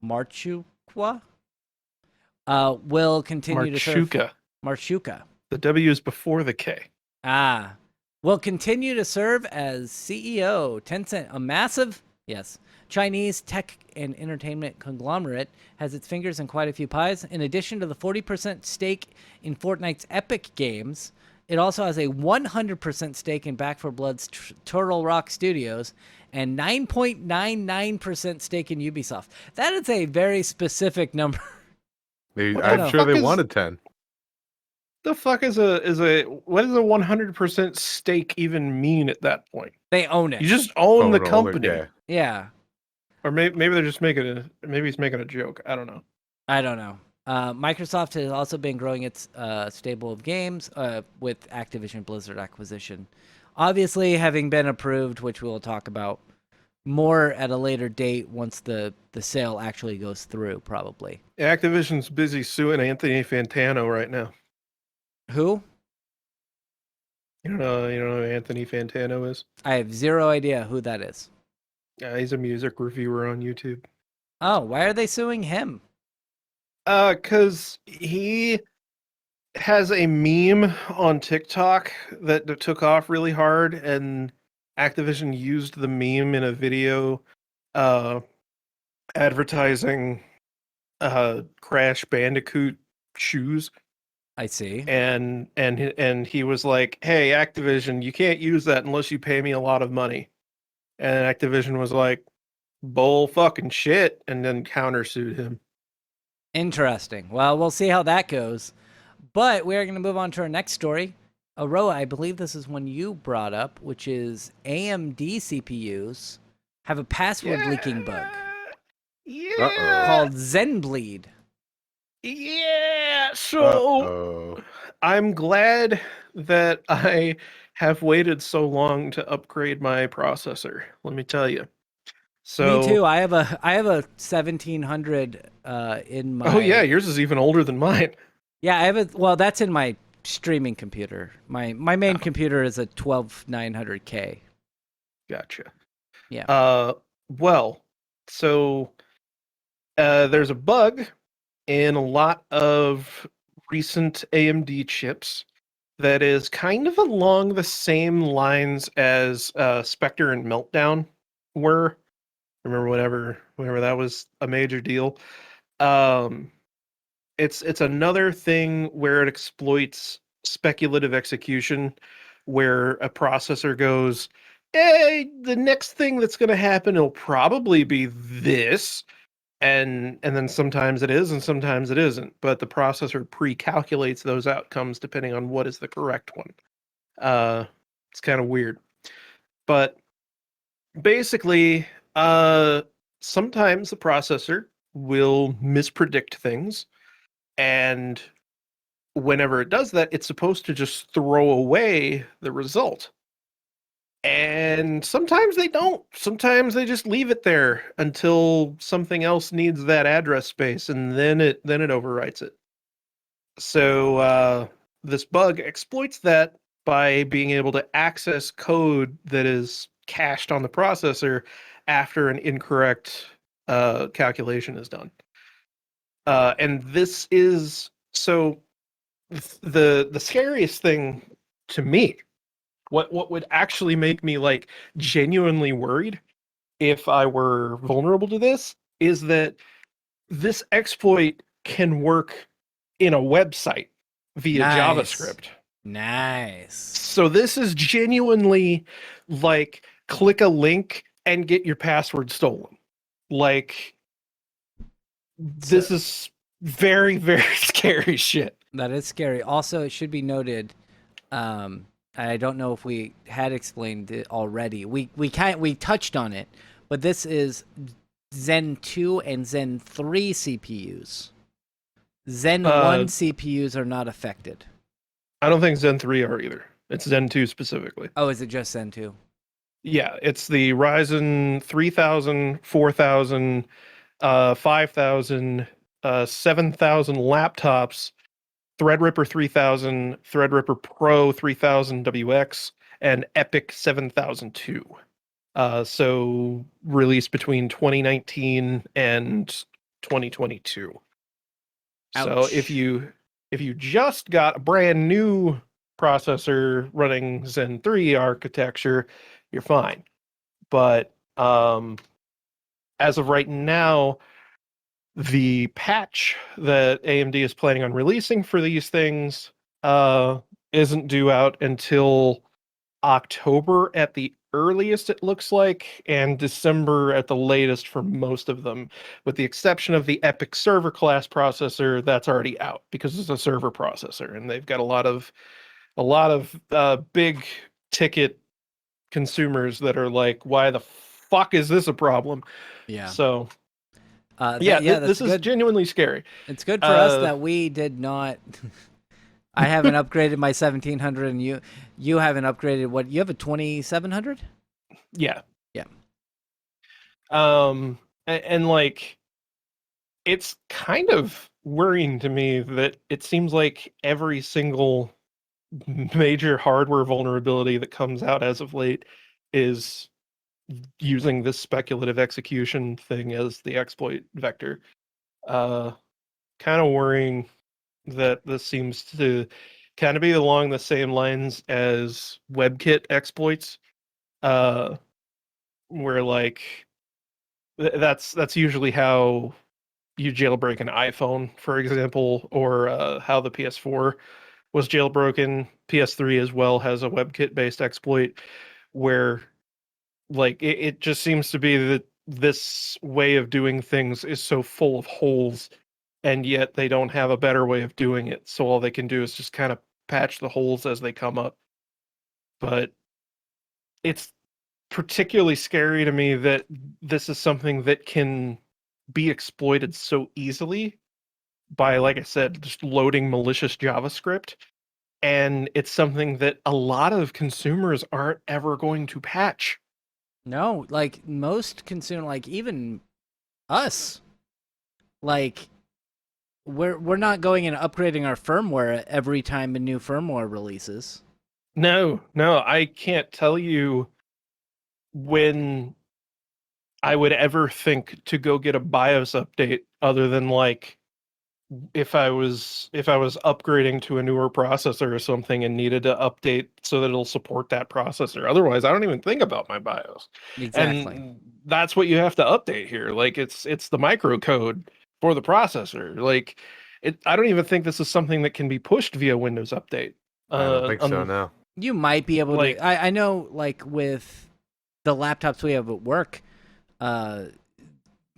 Marchukwa will continue to serve Marchuka. Marchuka. The W is before the K. Will continue to serve as CEO. Tencent, a massive, Chinese tech and entertainment conglomerate, has its fingers in quite a few pies. In addition to the 40% stake in Fortnite's Epic Games, it also has a 100% stake in Back 4 Blood's Turtle Rock Studios and 9.99% stake in Ubisoft. That is a very specific number. I'm sure they is- wanted 10. The fuck is what does a 100% stake even mean at that point? They own it. You just own the Phone holder, company. yeah. Yeah. Or maybe they're just maybe he's making a joke. I don't know. I don't know. Microsoft has also been growing its stable of games with Activision Blizzard acquisition. Obviously, having been approved, which we'll talk about more at a later date once the sale actually goes through, probably. Activision's busy suing Anthony Fantano right now. Who? You know who Anthony Fantano is? I have zero idea who that is. He's a music reviewer on YouTube. Oh, why are they suing him? Because he has a meme on TikTok that took off really hard, and Activision used the meme in a video advertising Crash Bandicoot shoes. I see. And he was like, "Hey, Activision, you can't use that unless you pay me a lot of money." And Activision was like, "Bull fucking shit," and then countersued him. Interesting. Well, we'll see how that goes. But we are going to move on to our next story. Aroa, I believe this is one you brought up, which is AMD CPUs have a password leaking bug Yeah. called Zenbleed. Yeah. So Uh-oh. I'm glad that I have waited so long to upgrade my processor. Let me tell you. So Me too. I have a 1700 in my. Oh yeah, yours is even older than mine. Yeah, I have a. Well, that's in my streaming computer. My main computer is a 12900K. Gotcha. Yeah. Well, so there's a bug in a lot of recent AMD chips that is kind of along the same lines as Spectre and Meltdown were. Remember whenever that was a major deal. It's another thing where it exploits speculative execution, where a processor goes, "Hey, the next thing that's going to happen will probably be this," and then sometimes it is and sometimes it isn't. But the processor pre-calculates those outcomes depending on what is the correct one. It's kind of weird, but basically, sometimes the processor will mispredict things, and whenever it does that, it's supposed to just throw away the result. And sometimes they don't. Sometimes they just leave it there until something else needs that address space, and then it overwrites it. So this bug exploits that by being able to access code that is cached on the processor after an incorrect calculation is done. And this is so the scariest thing to me. What would actually make me like genuinely worried if I were vulnerable to this is that this exploit can work in a website via Nice. JavaScript. Nice. So this is genuinely like click a link and get your password stolen. Like this is very, very scary shit. That is scary. Also, it should be noted. I don't know if we had explained it already. We touched on it, but this is Zen 2 and Zen 3 CPUs. Zen Uh, 1 CPUs are not affected. I don't think Zen 3 are either. It's Zen 2 specifically. Oh, is it just Zen 2? Yeah, it's the Ryzen 3000, 4000, 5000, 7000 laptops, Threadripper 3000, Threadripper Pro 3000 WX, and Epic 7002. So released between 2019 and 2022. So Ouch. if you just got a brand new processor running Zen 3 architecture, you're fine. But as of right now, the patch that AMD is planning on releasing for these things isn't due out until October at the earliest, it looks like, and December at the latest for most of them, with the exception of the Epic server class processor that's already out because it's a server processor, and they've got a lot of big ticket consumers that are like, why the fuck is this a problem? Yeah. So Yeah, that's this is good. genuinely scary. It's good for us that we did not. I haven't upgraded my 1700, and you haven't upgraded. What, you have a 2700? Yeah. Yeah. And like, it's kind of worrying to me that it seems like every single major hardware vulnerability that comes out as of late is using this speculative execution thing as the exploit vector. Kind of worrying that this seems to kind of be along the same lines as WebKit exploits, where like that's usually how you jailbreak an iPhone, for example, or how the PS4 was jailbroken. PS3 as well has a WebKit based exploit where like it just seems to be that this way of doing things is so full of holes, and yet they don't have a better way of doing it. So all they can do is just kind of patch the holes as they come up. But it's particularly scary to me that this is something that can be exploited so easily by, like I said, just loading malicious JavaScript. And it's something that a lot of consumers aren't ever going to patch. No, like most consumer, like even us, like we're not going and upgrading our firmware every time a new firmware releases. No, I can't tell you when I would ever think to go get a BIOS update other than like if I was upgrading to a newer processor or something and needed to update so that it'll support that processor. Otherwise, I don't even think about my BIOS. Exactly. And that's what you have to update here. Like it's the microcode for the processor. Like I don't even think this is something that can be pushed via Windows Update. I don't think so, no. You might be able Like- to. I know, like with the laptops we have at work,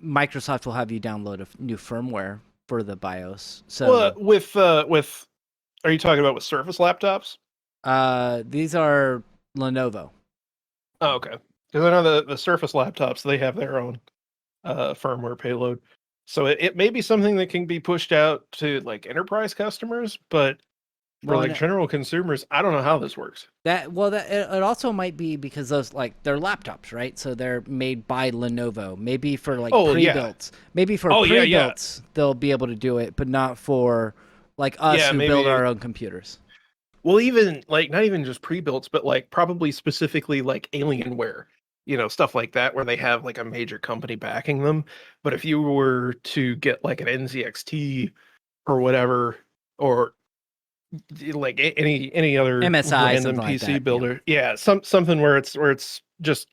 Microsoft will have you download a new firmware for the BIOS. So Well, with are you talking about with Surface laptops? these are Lenovo. Oh, okay. Because I know the Surface laptops, they have their own firmware payload. So it may be something that can be pushed out to like enterprise customers, but for Well, like and general consumers, I don't know how this works. that it also might be because those, like, they're laptops, right? So they're made by Lenovo. Maybe for like Oh, yeah. pre-built. Maybe for Oh, yeah, pre-built they'll be able to do it, but not for like us Yeah, who build maybe- our own computers. Well, even like not even just pre-built, but like probably specifically like Alienware, stuff like that, where they have like a major company backing them. But if you were to get like an NZXT or whatever, or like any other MSI, random something like PC that, yeah. builder, something where it's just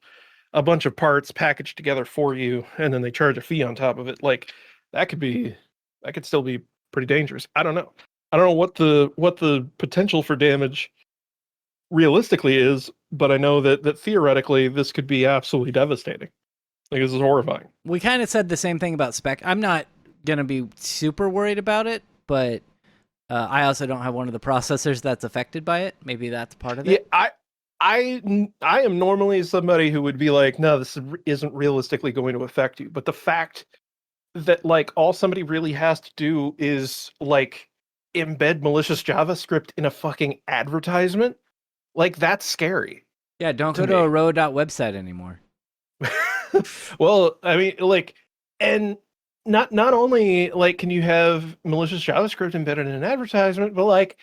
a bunch of parts packaged together for you, and then they charge a fee on top of it. Like that could still be pretty dangerous. I don't know. I don't know what the potential for damage realistically is, but I know that theoretically this could be absolutely devastating. Like this is horrifying. We kind of said the same thing about Spec. I'm not gonna be super worried about it, but I also don't have one of the processors that's affected by it. Maybe that's part of Yeah, it. I am normally somebody who would be like, no, this isn't realistically going to affect you. But the fact that like all somebody really has to do is like embed malicious JavaScript in a fucking advertisement, like that's scary. Yeah, don't To go to a me. row.website anymore. Well, I mean, like, and not only like can you have malicious JavaScript embedded in an advertisement, but like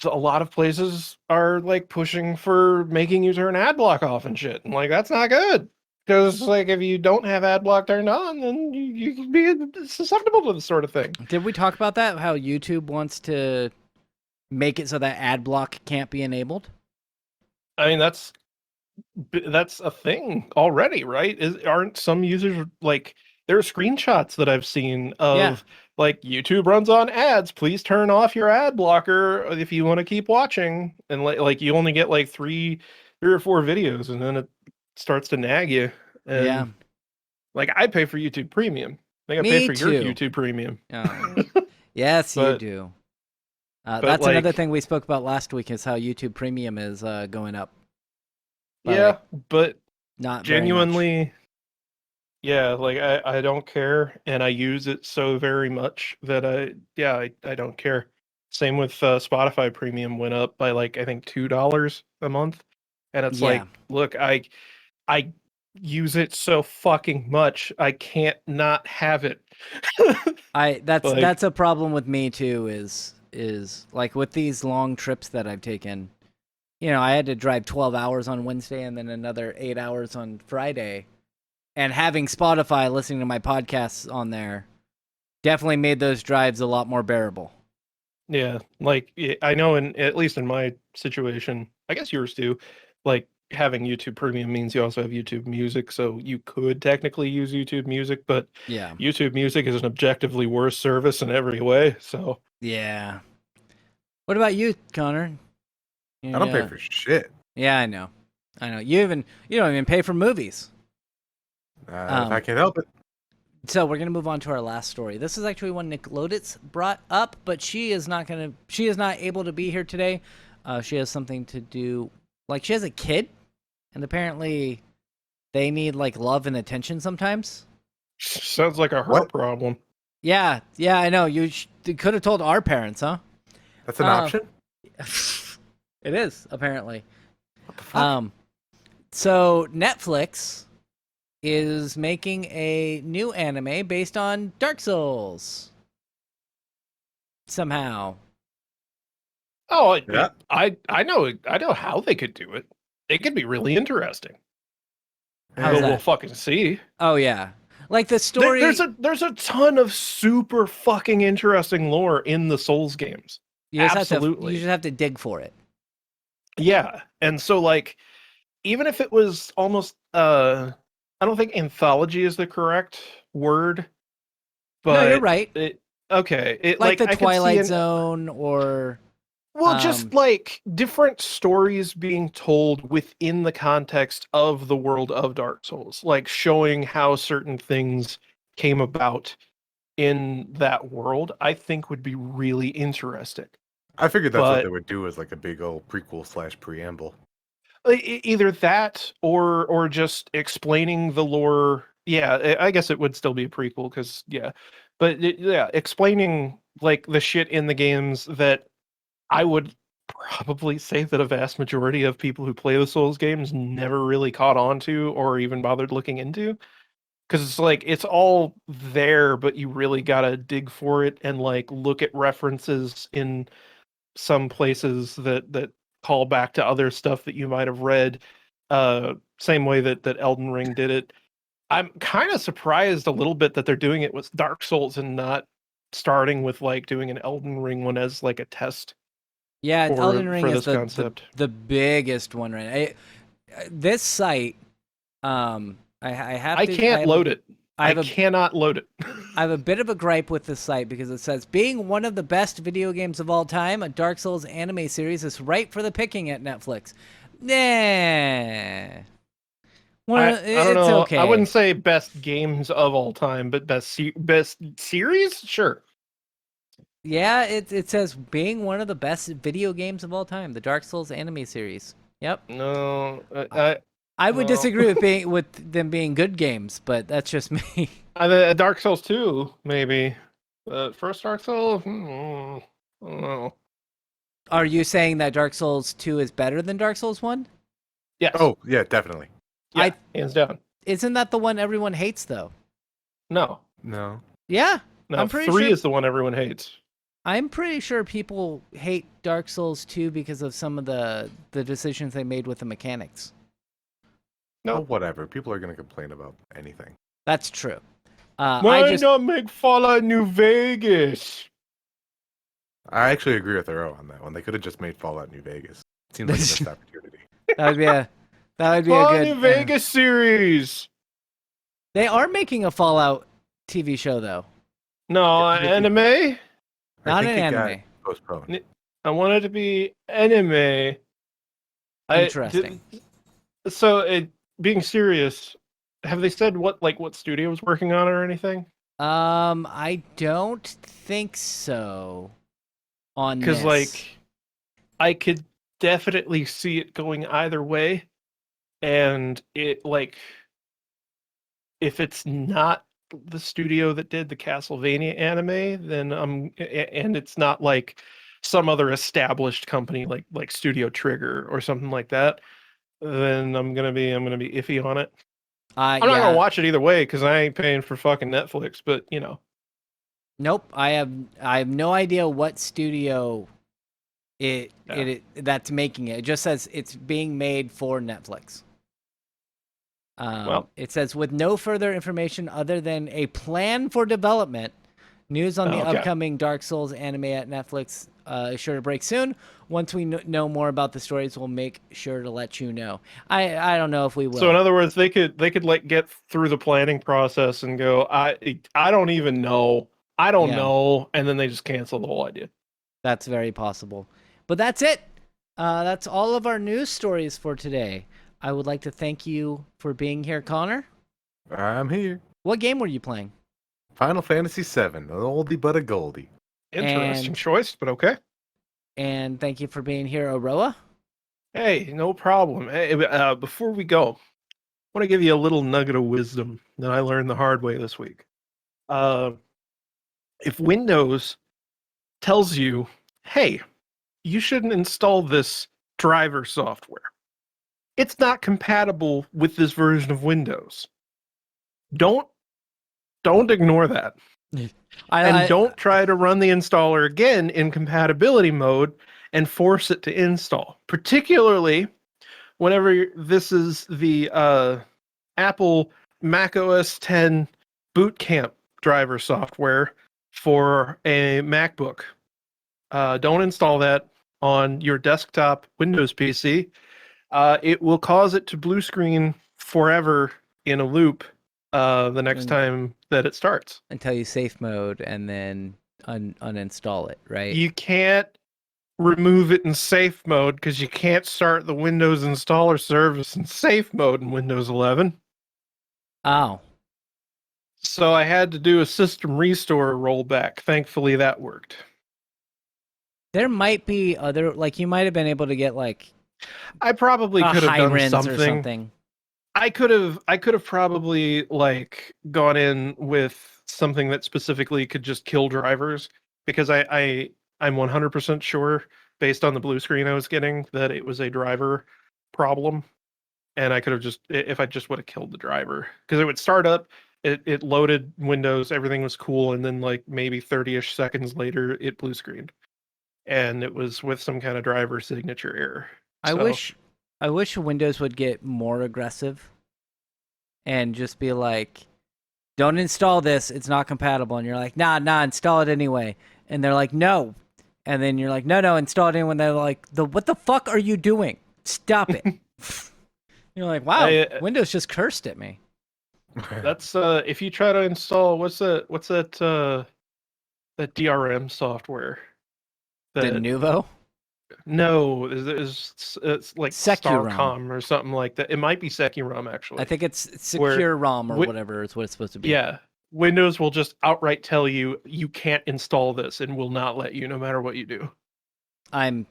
a lot of places are like pushing for making you turn ad block off and shit, and like that's not good. Because like if you don't have ad block turned on, then you can be susceptible to this sort of thing. Did we talk about that? How YouTube wants to make it so that ad block can't be enabled? I mean, that's a thing already, right? Aren't some users like there are screenshots that I've seen of Yeah. like YouTube runs on ads. Please turn off your ad blocker if you want to keep watching. And like you only get like three or four videos, and then it starts to nag you. And Yeah. like I pay for YouTube Premium. I think I Me pay for your too. YouTube Premium. Oh. Yes, you But- do. but, That's another like- thing we spoke about last week is how YouTube Premium is going up. But, Yeah, like, but not very much. genuinely, yeah, like I don't care, and I use it so very much that I don't care. Same with Spotify Premium went up by like I think $2 a month, and it's like, Yeah. look, I use it so fucking much, I can't not have it. That's Like- that's a problem with me too, is like with these long trips that I've taken, you know, I had to drive 12 hours on Wednesday and then another 8 hours on Friday. And having Spotify listening to my podcasts on there definitely made those drives a lot more bearable. Yeah, like I know at least in my situation, I guess yours too, like having YouTube Premium means you also have YouTube Music, so you could technically use YouTube Music, but Yeah. YouTube Music is an objectively worse service in every way. So Yeah. What about you, Connor? I don't pay for shit. Yeah, I know. You don't even pay for movies. If I can help it. So we're gonna move on to our last story. This is actually one Nick Loditz brought up, but she is not able to be here today. She has something to do. Like she has a kid, and apparently they need like love and attention sometimes. sounds like a her What? problem. Yeah, I know. You could have told our parents, huh? That's an option? It is apparently. What the fuck? So Netflix is making a new anime based on Dark Souls. Somehow. Oh, Yeah. I know how they could do it. It could be really interesting. How's But we'll that? fucking see. Oh yeah. Like the story. There's a ton of super fucking interesting lore in the Souls games. you just absolutely. you just have to dig for it. Yeah, and so like even if it was almost I don't think anthology is the correct word, but No, you're right. It Like the I could see Twilight Zone or well, just like different stories being told within the context of the world of Dark Souls, like showing how certain things came about in that world, I think would be really interesting. I figured that's what but- they would do as like a big old prequel / preamble. Either that or just explaining the lore. Yeah, I guess it would still be a prequel because yeah, explaining like the shit in the games that I would probably say that a vast majority of people who play the Souls games never really caught on to or even bothered looking into. Because it's like it's all there, but you really gotta dig for it and like look at references in some places that call back to other stuff that you might have read. Same way that Elden Ring did it. I'm kind of surprised a little bit that they're doing it with Dark Souls and not starting with like doing an Elden Ring one as like a test. yeah, for- Elden Ring for is this the concept. biggest one right now. This site I have I to can't load it. I I cannot load it. I have a bit of a gripe with this site because it says being one of the best video games of all time, a Dark Souls anime series is ripe for the picking at Netflix. Nah. Well, I don't it's know. okay. I wouldn't say best games of all time, but best series, sure. Yeah, it says being one of the best video games of all time, the Dark Souls anime series. Yep. No, I would No. disagree with them being good games, but that's just me. Dark Souls 2, maybe. First Dark Souls? I don't know. Are you saying that Dark Souls 2 is better than Dark Souls 1? Yes. Oh, yeah, definitely. yeah, I- hands down. Isn't that the one everyone hates though? No. No. Yeah. No, I'm pretty 3 sure- is the one everyone hates. I'm pretty sure people hate Dark Souls 2 because of some of the decisions they made with the mechanics. No. Oh, whatever. People are going to complain about anything. That's true. Why not make Fallout New Vegas? I actually agree with Earl on that one. They could have just made Fallout New Vegas. It seems like a missed opportunity. that would be a Fallout good New Vegas series. They are making a Fallout TV show though. No, Yeah, anime? I Not think an it got anime. postponed. I want it to be anime. Interesting. Being serious, have they said what studio was working on it or anything? I don't think so. On Because this. I could definitely see it going either way, and if it's not the studio that did the Castlevania anime, then and it's not like some other established company like Studio Trigger or something like that, then I'm gonna be iffy on it. I'm not gonna watch it either way because I ain't paying for fucking Netflix. But Nope. I have no idea what studio that's making it. It just says it's being made for Netflix. Well. It says with no further information other than a plan for development, news on the Okay. upcoming Dark Souls anime at Netflix is sure to break soon. Once we know more about the stories, we'll make sure to let you know. I don't know if we will. So in other words, they could get through the planning process and go, I don't even know, I don't Yeah. know, and then they just cancel the whole idea. That's very possible. But that's it. That's all of our news stories for today. I would like to thank you for being here, Connor. I'm here. What game were you playing? Final Fantasy VII, an oldie but a goldie. Interesting And- choice, but okay. And thank you for being here, Aroa. Hey, no problem. Hey, before we go, I want to give you a little nugget of wisdom that I learned the hard way this week. If Windows tells you, hey, you shouldn't install this driver software, it's not compatible with this version of Windows. Don't ignore that. And don't try to run the installer again in compatibility mode and force it to install. Particularly whenever this is the Apple Mac OS X Boot Camp driver software for a MacBook. Don't install that on your desktop Windows PC. It will cause it to blue screen forever in a loop the next time that it starts. Until you safe mode and then uninstall it, right? You can't remove it in safe mode because you can't start the Windows installer service in safe mode in Windows 11. Oh. So I had to do a system restore rollback. Thankfully, that worked. There might be other, like you might have been able to get like I probably a could have done Hi-Rens or something. something. I could have probably like gone in with something that specifically could just kill drivers because I'm 100% sure based on the blue screen I was getting that it was a driver problem, and I could have just, if I just would have killed the driver, because it would start up, it loaded Windows, everything was cool, and then like maybe 30-ish seconds later it blue screened, and it was with some kind of driver signature error. I So- wish Windows would get more aggressive and just be like, don't install this, it's not compatible. And you're like, nah, install it anyway. And they're like, no. And then you're like, no, install it anyway. And they're like, what the fuck are you doing? Stop it. You're like, wow, Windows just cursed at me. That's if you try to install what's that that DRM software. The Nuvo? No, it's like Securom. Starcom or something like that. It might be Securom actually. I think it's Secure ROM or Wi- whatever is what it's supposed to be. Yeah, Windows will just outright tell you you can't install this and will not let you no matter what you do. I'm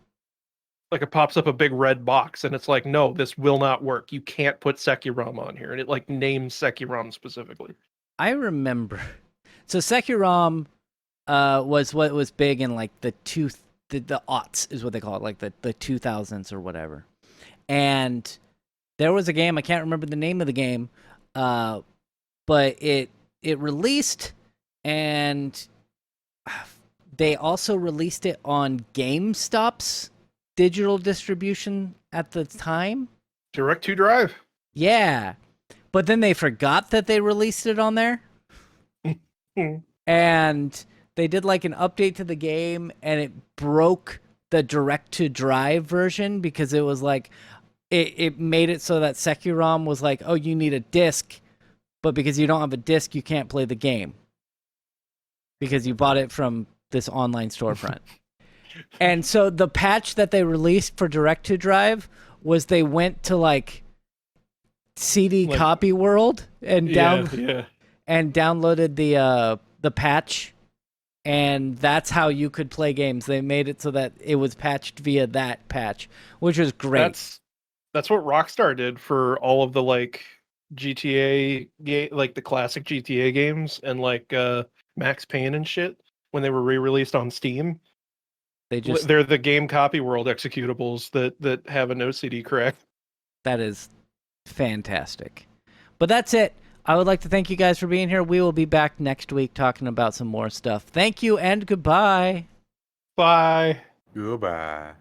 Like it pops up a big red box, and it's like, no, this will not work. You can't put Sekirom on here, and it like names Sekirom specifically. I remember. So Sekirom was what was big in like the aughts is what they call it, like the 2000s or whatever. And there was a game, I can't remember the name of the game, but it released, and they also released it on GameStop's digital distribution at the time. Direct to Drive. Yeah. But then they forgot that they released it on there. And they did like an update to the game, and it broke the direct to drive version because it was like it made it so that Sekirom was like, oh, you need a disc, but because you don't have a disc, you can't play the game because you bought it from this online storefront. And so the patch that they released for direct to drive was they went to like CD Like- Copy World and Yeah. and downloaded the patch, and that's how you could play games. They made it so that it was patched via that patch, which was great. That's what Rockstar did for all of the like GTA like the classic GTA games and like Max Payne and shit when they were re-released on Steam. They're the Game Copy World executables that have a no CD crack. That is fantastic. But that's it. I would like to thank you guys for being here. We will be back next week talking about some more stuff. Thank you and goodbye. Bye. Goodbye.